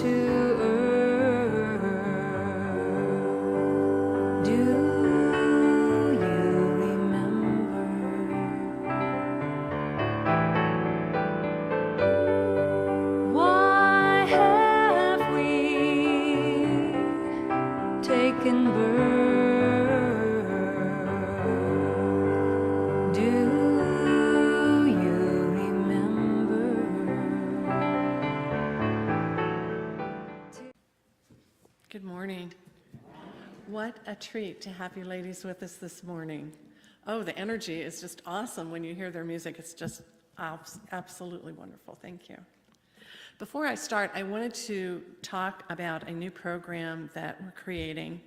earth. Do you remember? Why have we taken birth? Do you remember? Good morning. What a treat to have you ladies with us this morning. Oh, the energy is just awesome when you hear their music. It's just absolutely wonderful. Thank you. Before I start, I wanted to talk about a new program that we're creating.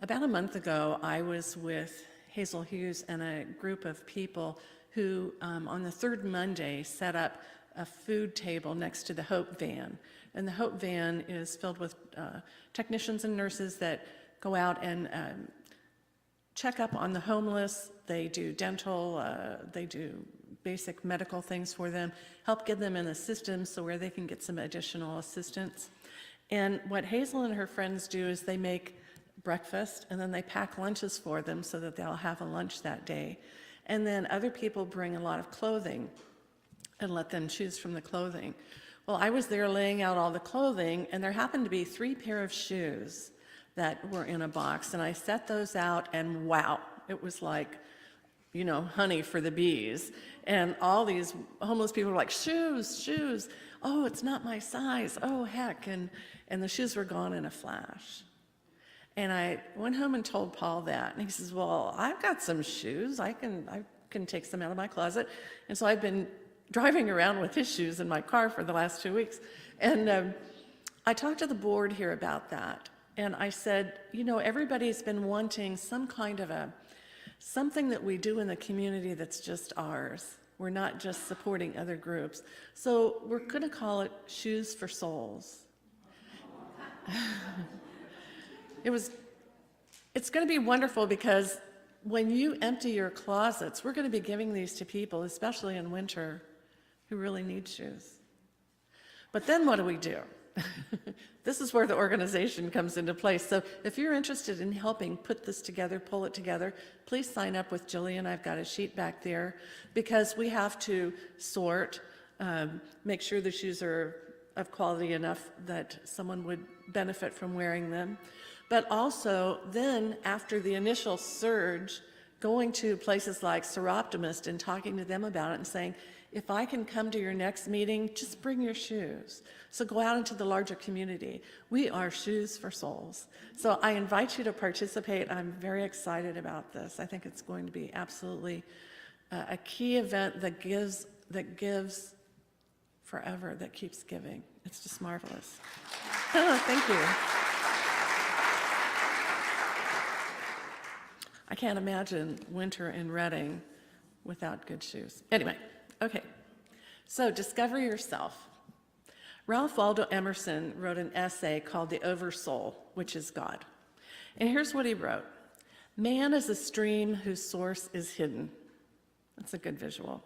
About a month ago, I was with Hazel Hughes and a group of people who, on the third Monday, set up a food table next to the Hope Van. And the Hope Van is filled with technicians and nurses that go out and check up on the homeless. They do dental, they do basic medical things for them, help get them in the system so where they can get some additional assistance. And what Hazel and her friends do is they make breakfast and then they pack lunches for them so that they'll have a lunch that day. And then other people bring a lot of clothing and let them choose from the clothing. Well, I was there laying out all the clothing, and there happened to be 3 pair of shoes that were in a box, and I set those out, and wow, it was like, you know, honey for the bees. And all these homeless people were like, shoes, shoes. Oh, it's not my size. Oh, heck. And the shoes were gone in a flash. And I went home and told Paul that, and he says, well, I've got some shoes. I can take some out of my closet. And so I've been driving around with his shoes in my car for the last 2 weeks. And I talked to the board here about that. And I said, you know, everybody's been wanting some kind of something that we do in the community that's just ours. We're not just supporting other groups. So we're going to call it Shoes for Souls. It's going to be wonderful because when you empty your closets, we're going to be giving these to people, especially in winter, who really need shoes. But then what do? This is where the organization comes into place. So if you're interested in helping put this together, pull it together, please sign up with Jillian. I've got a sheet back there because we have to sort, make sure the shoes are of quality enough that someone would benefit from wearing them. But also then after the initial surge, going to places like Seroptimist and talking to them about it and saying, if I can come to your next meeting, just bring your shoes. So go out into the larger community. We are Shoes for Souls. So I invite you to participate. I'm very excited about this. I think it's going to be absolutely a key event that gives forever, that keeps giving. It's just marvelous. Thank you. I can't imagine winter in Reading without good shoes. Anyway. Okay, so discover yourself. Ralph Waldo Emerson wrote an essay called The Oversoul, which is God. And here's what he wrote. Man is a stream whose source is hidden. That's a good visual.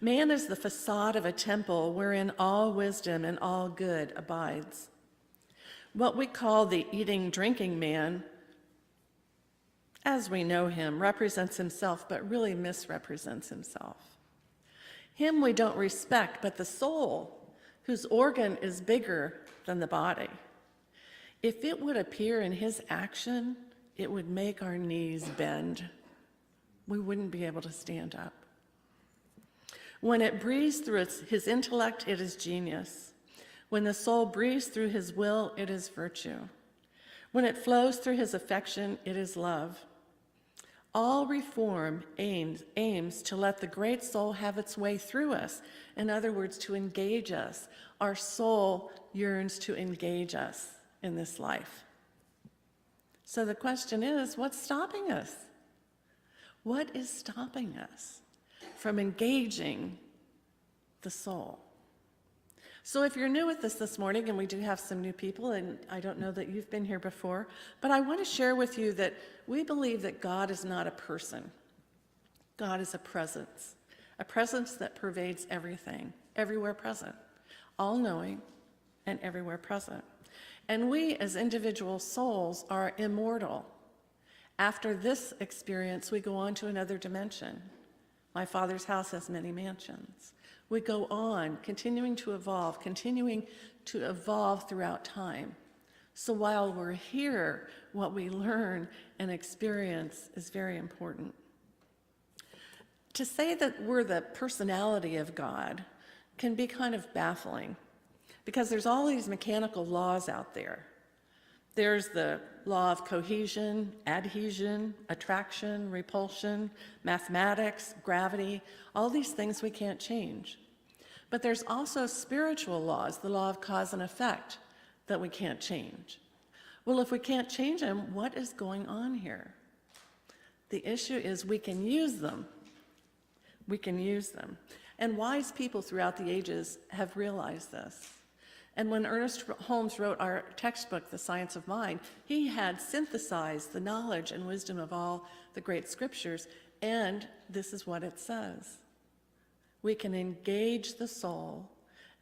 Man is the facade of a temple wherein all wisdom and all good abides. What we call the eating, drinking man, as we know him, represents himself, but really misrepresents himself. Him we don't respect, but the soul, whose organ is bigger than the body. If it would appear in his action, it would make our knees bend. We wouldn't be able to stand up. When it breathes through his intellect, it is genius. When the soul breathes through his will, it is virtue. When it flows through his affection, it is love. All reform aims to let the great soul have its way through us. In other words, to engage us. Our soul yearns to engage us in this life. So the question is, what's stopping us? What is stopping us from engaging the soul? So if you're new with us this morning, and we do have some new people, and I don't know that you've been here before, but I want to share with you that we believe that God is not a person. God is a presence that pervades everything, everywhere present, all-knowing, and everywhere present. And we as individual souls are immortal. After this experience, we go on to another dimension. My Father's house has many mansions. We go on, continuing to evolve throughout time. So while we're here, what we learn and experience is very important. To say that we're the personality of God can be kind of baffling, because there's all these mechanical laws out there. There's the law of cohesion, adhesion, attraction, repulsion, mathematics, gravity, all these things we can't change. But there's also spiritual laws, the law of cause and effect, that we can't change. Well, if we can't change them, what is going on here? The issue is we can use them. We can use them. And wise people throughout the ages have realized this. And when Ernest Holmes wrote our textbook, The Science of Mind, he had synthesized the knowledge and wisdom of all the great scriptures, and this is what it says. We can engage the soul,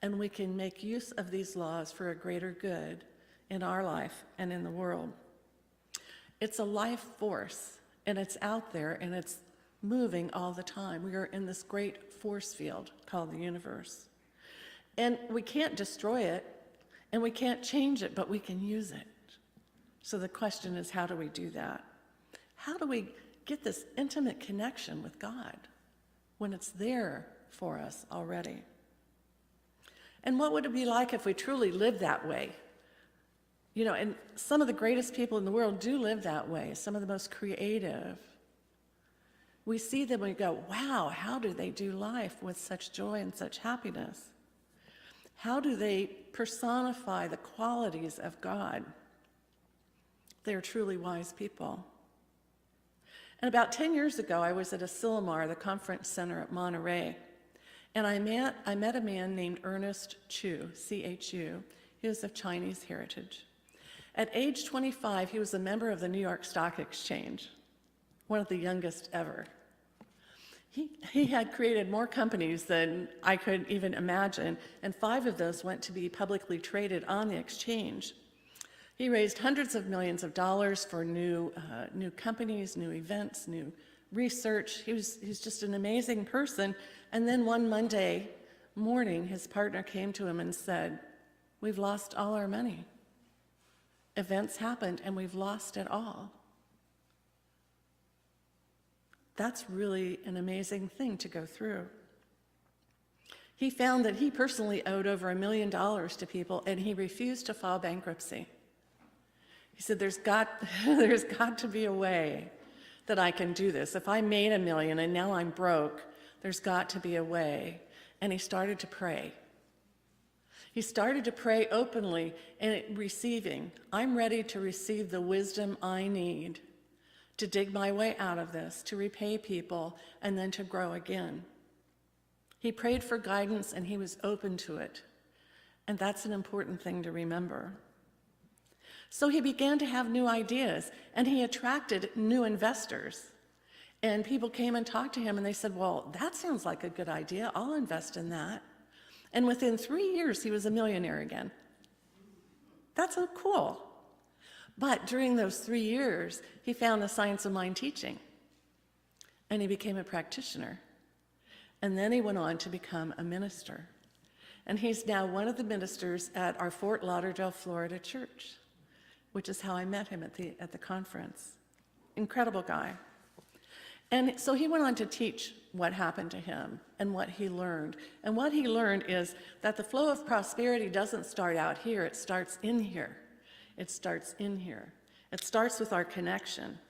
and we can make use of these laws for a greater good in our life and in the world. It's a life force, and it's out there, and it's moving all the time. We are in this great force field called the universe. And we can't destroy it, and we can't change it, but we can use it. So the question is, how do we do that? How do we get this intimate connection with God when it's there for us already? And what would it be like if we truly lived that way? You know, and some of the greatest people in the world do live that way, some of the most creative. We see them and we go, wow, how do they do life with such joy and such happiness? How do they personify the qualities of God? They're truly wise people. And about 10 years ago, I was at Asilomar, the conference center at Monterey, and I met a man named Ernest Chu, C-H-U. He was of Chinese heritage. At age 25, he was a member of the New York Stock Exchange, one of the youngest ever. He had created more companies than I could even imagine, and 5 of those went to be publicly traded on the exchange. He raised hundreds of millions of dollars for new companies, new events, new research. He's just an amazing person. And then one Monday morning, his partner came to him and said, "We've lost all our money. Events happened and we've lost it all." That's really an amazing thing to go through. He found that he personally owed over $1 million to people, and he refused to file bankruptcy. He said, there's got to be a way that I can do this. If I made $1 million and now I'm broke, there's got to be a way. And he started to pray. He started to pray openly and receiving. I'm ready to receive the wisdom I need to dig my way out of this, to repay people, and then to grow again. He prayed for guidance and he was open to it. And that's an important thing to remember. So he began to have new ideas, and he attracted new investors. And people came and talked to him and they said, well, that sounds like a good idea. I'll invest in that. And within 3 years, he was a millionaire again. That's so cool. But during those 3 years, he found the science of mind teaching, and he became a practitioner. And then he went on to become a minister. And he's now one of the ministers at our Fort Lauderdale, Florida church, which is how I met him at the conference. Incredible guy. And so he went on to teach what happened to him and what he learned. And what he learned is that the flow of prosperity doesn't start out here, it starts in here. It starts in here. It starts with our connection.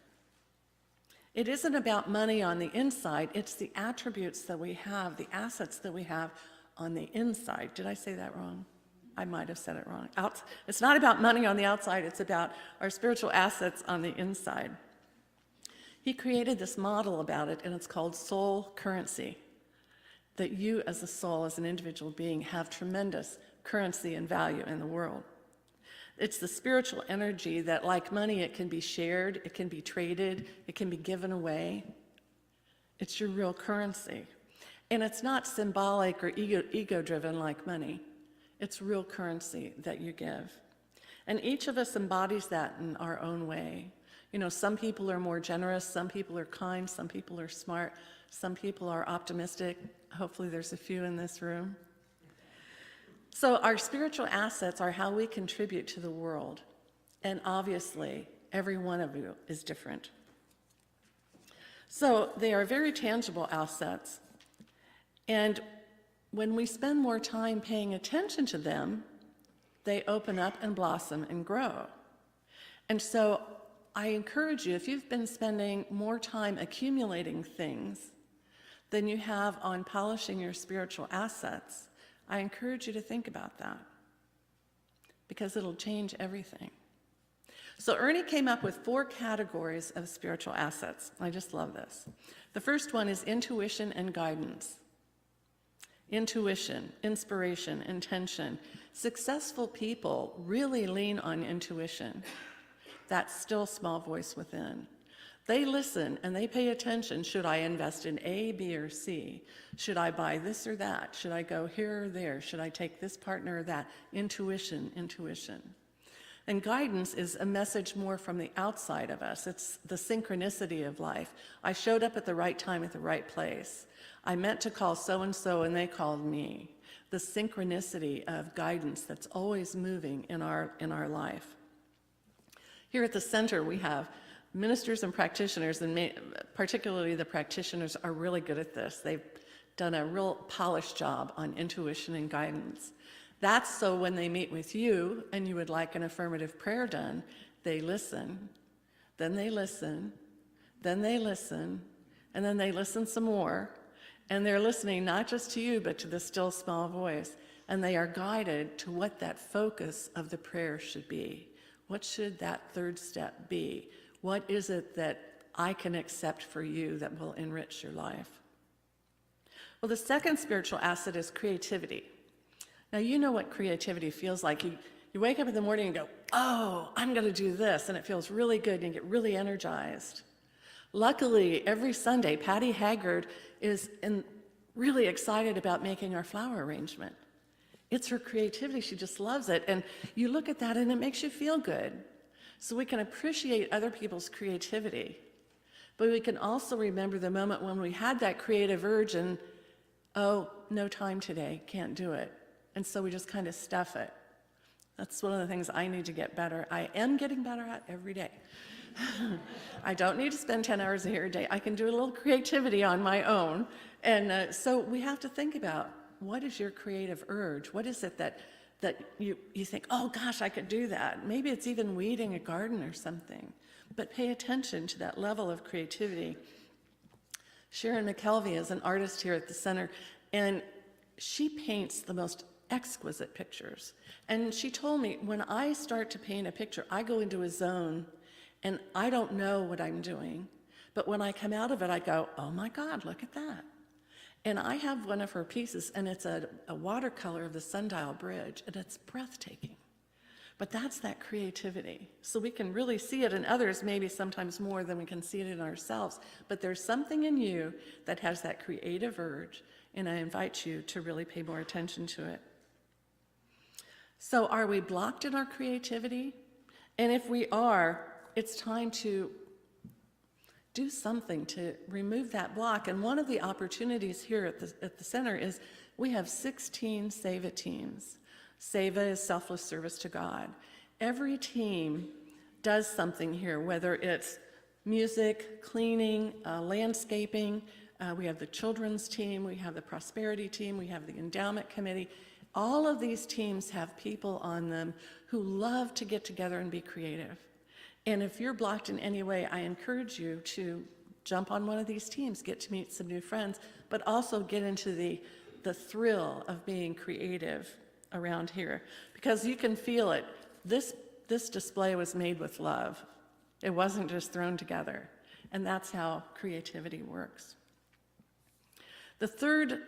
It isn't about money on the inside, it's the attributes that we have, the assets that we have on the inside. Did I say that wrong? I might have said it wrong. It's not about money on the outside, it's about our spiritual assets on the inside. He created this model about it, and it's called soul currency. That you as a soul, as an individual being, have tremendous currency and value in the world. It's the spiritual energy that, like money, it can be shared, it can be traded, it can be given away. It's your real currency. And it's not symbolic or ego-driven like money. It's real currency that you give. And each of us embodies that in our own way. You know, some people are more generous, some people are kind, some people are smart, some people are optimistic. Hopefully there's a few in this room. So our spiritual assets are how we contribute to the world. And obviously, every one of you is different. So they are very tangible assets. And when we spend more time paying attention to them, they open up and blossom and grow. And so I encourage you, if you've been spending more time accumulating things than you have on polishing your spiritual assets, I encourage you to think about that, because it'll change everything. So Ernie came up with 4 categories of spiritual assets. I just love this. The first one is intuition and guidance. Intuition, inspiration, intention. Successful people really lean on intuition, that still small voice within. They listen and they pay attention. Should I invest in A, B, or C? Should I buy this or that? Should I go here or there? Should I take this partner or that? Intuition, intuition. And guidance is a message more from the outside of us. It's the synchronicity of life. I showed up at the right time at the right place. I meant to call so-and-so and they called me. The synchronicity of guidance that's always moving in our life. Here at the center we have ministers and practitioners, and particularly the practitioners are really good at this. They've done a real polished job on intuition and guidance. That's so when they meet with you and you would like an affirmative prayer done, they listen, then they listen, then they listen, and then they listen some more. And they're listening not just to you, but to the still small voice. And they are guided to what that focus of the prayer should be. What should that third step be? What is it that I can accept for you that will enrich your life? Well, the second spiritual asset is creativity. Now, you know what creativity feels like. You wake up in the morning and go, oh, I'm going to do this, and it feels really good, and you get really energized. Luckily, every Sunday, Patty Haggard is really excited about making our flower arrangement. It's her creativity. She just loves it. And you look at that, and it makes you feel good. So we can appreciate other people's creativity. But we can also remember the moment when we had that creative urge and, oh, no time today, can't do it. And so we just kind of stuff it. That's one of the things I need to get better. I am getting better at every day. I don't need to spend 10 hours here a day. I can do a little creativity on my own. And so we have to think about, what is your creative urge? What is it that you think, oh gosh, I could do that? Maybe it's even weeding a garden or something. But pay attention to that level of creativity. Sharon McKelvey is an artist here at the center, and she paints the most exquisite pictures. And she told me, when I start to paint a picture, I go into a zone and I don't know what I'm doing. But when I come out of it, I go, oh my God, look at that. And I have one of her pieces, and it's a watercolor of the Sundial Bridge, and it's breathtaking. But that's that creativity. So we can really see it in others, maybe sometimes more than we can see it in ourselves. But there's something in you that has that creative urge, and I invite you to really pay more attention to it. So are we blocked in our creativity? And if we are, it's time to do something to remove that block. And one of the opportunities here at the center is we have 16 SEVA teams. SEVA is selfless service to God. Every team does something here, whether it's music, cleaning, landscaping. We have the children's team, we have the prosperity team, we have the endowment committee. All of these teams have people on them who love to get together and be creative. And if you're blocked in any way, I encourage you to jump on one of these teams, get to meet some new friends, but also get into the thrill of being creative around here, because you can feel it. This display was made with love. It wasn't just thrown together. And that's how creativity works. The third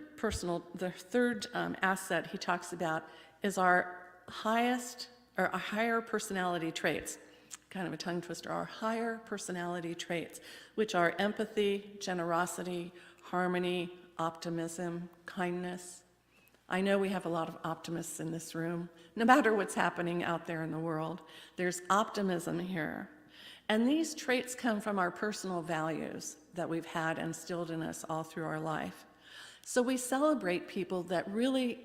asset he talks about is our higher personality traits. Kind of a tongue twister. Our higher personality traits, which are empathy, generosity, harmony, optimism, kindness. I know we have a lot of optimists in this room. No matter what's happening out there in the world, there's optimism here. And these traits come from our personal values that we've had instilled in us all through our life. So we celebrate people that really,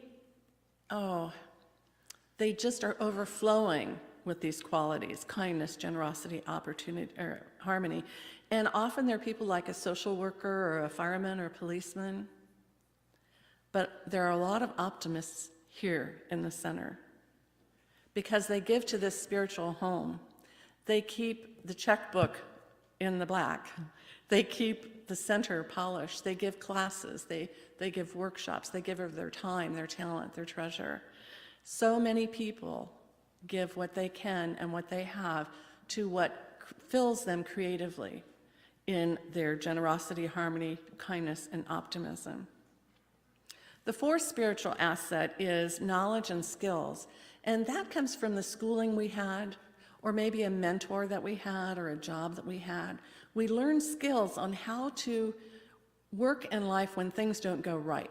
they just are overflowing with these qualities: kindness, generosity, opportunity, or harmony. And often they're people like a social worker or a fireman or a policeman. But there are a lot of optimists here in the center because they give to this spiritual home. They keep the checkbook in the black. They keep the center polished. They give classes. They give workshops. They give of their time, their talent, their treasure. So many people give what they can and what they have to what fills them creatively in their generosity, harmony, kindness, and optimism. The fourth spiritual asset is knowledge and skills, and that comes from the schooling we had, or maybe a mentor that we had, or a job that we had. We learn skills on how to work in life when things don't go right.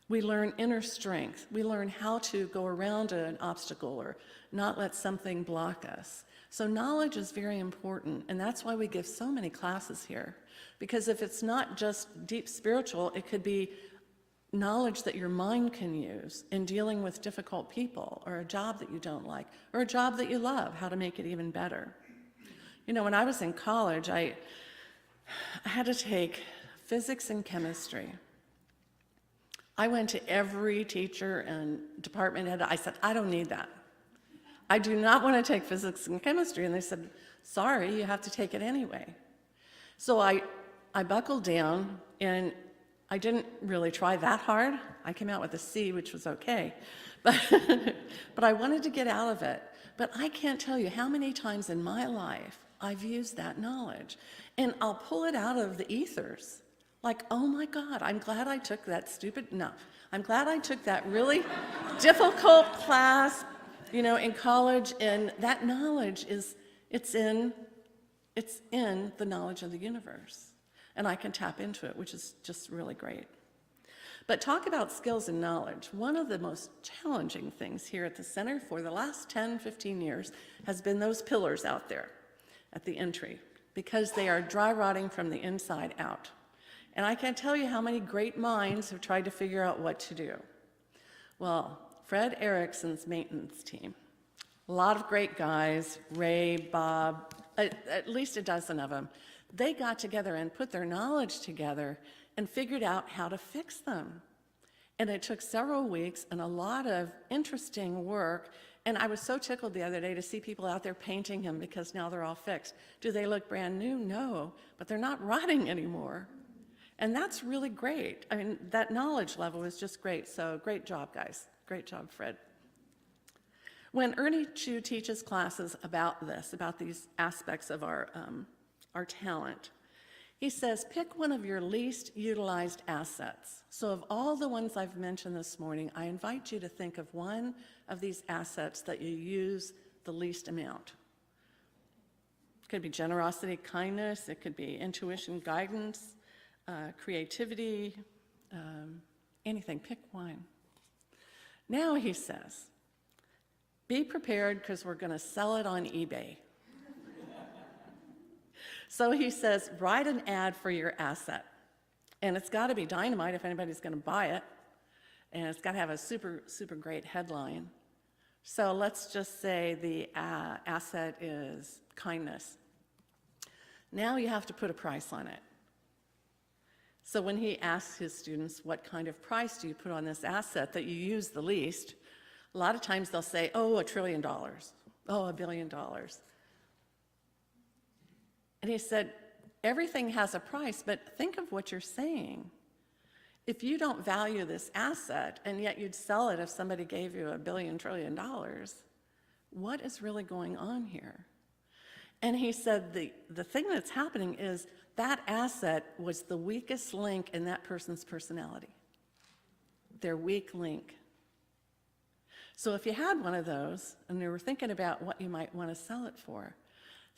We learn inner strength. We learn how to go around an obstacle or not let something block us. So knowledge is very important, and that's why we give so many classes here. Because if it's not just deep spiritual, it could be knowledge that your mind can use in dealing with difficult people, or a job that you don't like, or a job that you love, how to make it even better. You know, when I was in college, I had to take physics and chemistry. I went to every teacher and department head. I said, I don't need that. I do not want to take physics and chemistry. And they said, sorry, you have to take it anyway. So I buckled down, and I didn't really try that hard. I came out with a C, which was okay. But I wanted to get out of it. But I can't tell you how many times in my life I've used that knowledge. And I'll pull it out of the ethers. Like, oh my God, I'm glad I took that I'm glad I took that really difficult class, in college, and that knowledge it's in the knowledge of the universe. And I can tap into it, which is just really great. But talk about skills and knowledge. One of the most challenging things here at the center for the last 10, 15 years has been those pillars out there at the entry, because they are dry rotting from the inside out. And I can't tell you how many great minds have tried to figure out what to do. Well, Fred Erickson's maintenance team, a lot of great guys, Ray, Bob, at least a dozen of them, they got together and put their knowledge together and figured out how to fix them. And it took several weeks and a lot of interesting work. And I was so tickled the other day to see people out there painting them because now they're all fixed. Do they look brand new? No, but they're not rotting anymore. And that's really great. I mean, that knowledge level is just great. So great job, guys. Great job, Fred. When Ernie Chu teaches classes about this, about these aspects of our talent, he says, pick one of your least utilized assets. So of all the ones I've mentioned this morning, I invite you to think of one of these assets that you use the least amount. It could be generosity, kindness. It could be intuition, guidance, creativity, anything. Pick one. Now he says, be prepared because we're going to sell it on eBay. So he says, write an ad for your asset. And it's got to be dynamite if anybody's going to buy it. And it's got to have a super, super great headline. So let's just say the asset is kindness. Now you have to put a price on it. So when he asks his students, what kind of price do you put on this asset that you use the least? A lot of times they'll say, oh, $1 trillion. Oh, $1 billion. And he said, everything has a price, but think of what you're saying. If you don't value this asset, and yet you'd sell it if somebody gave you $1 billion, $1 trillion, what is really going on here? And he said the thing that's happening is that asset was the weakest link in that person's personality, their weak link. So if you had one of those, and you were thinking about what you might want to sell it for,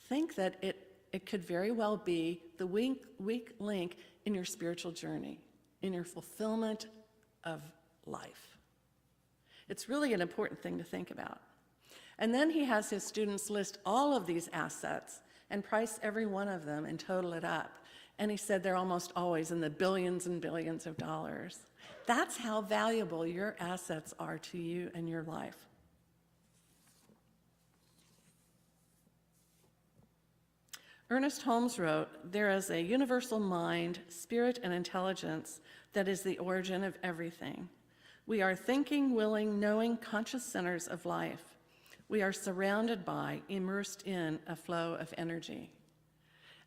think that it could very well be the weak link in your spiritual journey, in your fulfillment of life. It's really an important thing to think about. And then he has his students list all of these assets and price every one of them and total it up. And he said they're almost always in the billions and billions of dollars. That's how valuable your assets are to you and your life. Ernest Holmes wrote, "There is a universal mind, spirit, and intelligence that is the origin of everything. We are thinking, willing, knowing, conscious centers of life. We are surrounded by, immersed in, a flow of energy."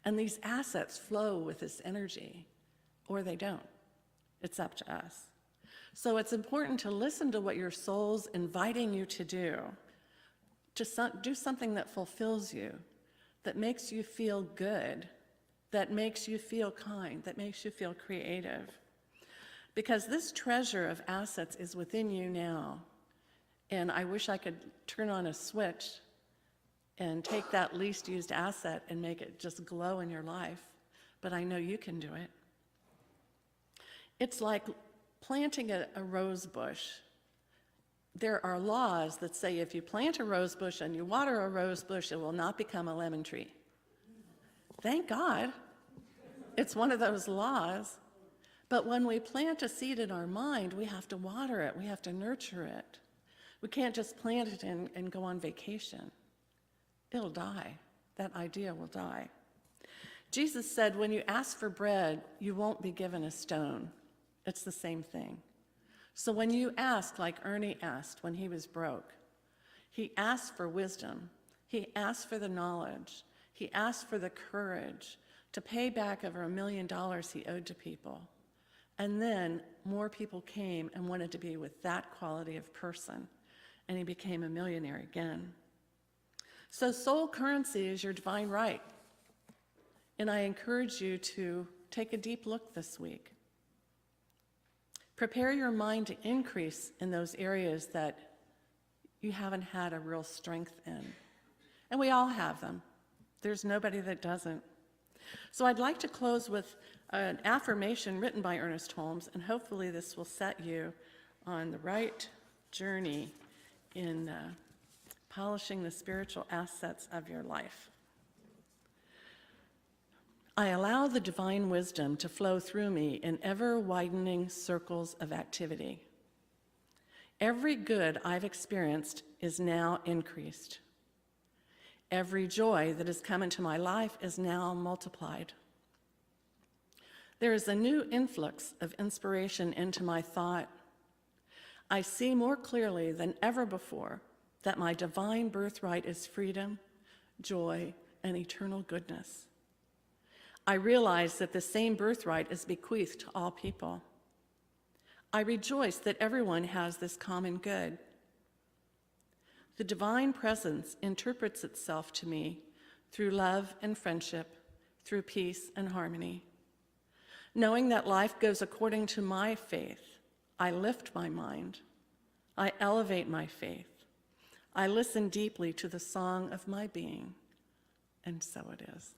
And these assets flow with this energy, or they don't. It's up to us. So it's important to listen to what your soul's inviting you to do something that fulfills you, that makes you feel good, that makes you feel kind, that makes you feel creative. Because this treasure of assets is within you now. And I wish I could turn on a switch and take that least used asset and make it just glow in your life. But I know you can do it. It's like planting a rose bush. There are laws that say if you plant a rose bush and you water a rose bush, it will not become a lemon tree. Thank God. It's one of those laws. But when we plant a seed in our mind, we have to water it. We have to nurture it. We can't just plant it and go on vacation. It'll die. That idea will die. Jesus said, when you ask for bread, you won't be given a stone. It's the same thing. So when you ask, like Ernie asked when he was broke, he asked for wisdom. He asked for the knowledge. He asked for the courage to pay back over $1 million he owed to people. And then more people came and wanted to be with that quality of person, and he became a millionaire again. So soul currency is your divine right. And I encourage you to take a deep look this week. Prepare your mind to increase in those areas that you haven't had a real strength in. And we all have them. There's nobody that doesn't. So I'd like to close with an affirmation written by Ernest Holmes, and hopefully this will set you on the right journey in polishing the spiritual assets of your life. I allow the divine wisdom to flow through me in ever-widening circles of activity. Every good I've experienced is now increased. Every joy that has come into my life is now multiplied. There is a new influx of inspiration into my thought. I see more clearly than ever before that my divine birthright is freedom, joy, and eternal goodness. I realize that the same birthright is bequeathed to all people. I rejoice that everyone has this common good. The divine presence interprets itself to me through love and friendship, through peace and harmony. Knowing that life goes according to my faith, I lift my mind. I elevate my faith. I listen deeply to the song of my being, and so it is.